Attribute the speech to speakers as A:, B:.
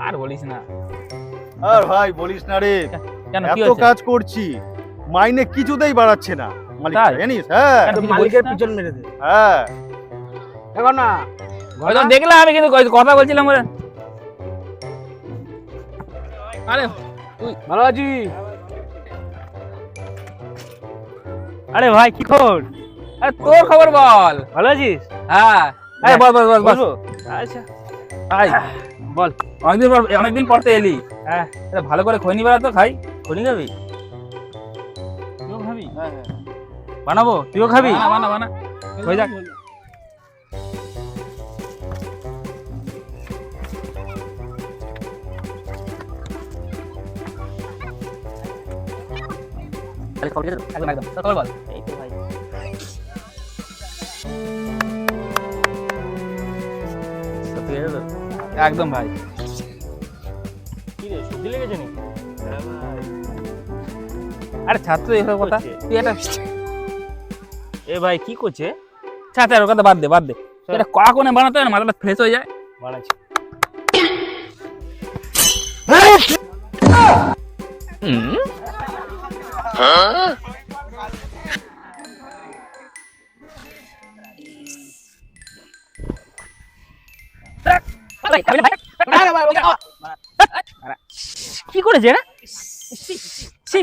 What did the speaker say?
A: আর বলিস না।
B: আর ভাই বলিস না রে,
A: কেন কি
B: এত
A: হয়েছে?
B: কাজ করছি, মাইনে কিছুতেই বাড়াচ্ছে না মালিক,
A: তাই?
B: জানিস? হ্যাঁ
A: কেন? কিছু
C: মালিকের
A: বলিস না?
C: পিছন মেরে দে।
B: হ্যাঁ।
C: দেখো না
A: হয়তো দেখলাম, আমি কিন্তু কথা বলছিলাম ওরে। আরে
C: ভালো আছি।
A: আরে ভাই কি খবর? আরে তোর খবর বল।
C: ভালো আছিস?
A: হ্যাঁ, আরে বল বল বল বল।
C: বসবো? আচ্ছা
A: ভাই
C: বল।
A: অনেকদিন পর তো এলি।
C: হ্যাঁ
A: এটা ভালো করে খৈনি বানা তো খাই। খৈনি খাবি? তুইও খাবি?
C: বানাবো, তুইও খাবি?
A: বানা বানা বানা। হয়ে যাক। একদম একদম। তোর খবর বল।
C: এই তো ভাই।
A: সত্যি গেছে তো? একদম ভাই।
C: কি রে, সর্দি লেগেছে নাকি?
A: আরে ছাত্র এসব কথা তুই এটা
C: এ ভাই কি করছে?
A: ছাত্র ওর কথা বাদ দে বাদ দে। তুই এটা কড়া কোণে বানাতে হয় না, মাথাটা ফ্রেশ হয়ে যায়।
C: বানাচ্ছি।
A: কি করেছে এরা? ছি, ছি।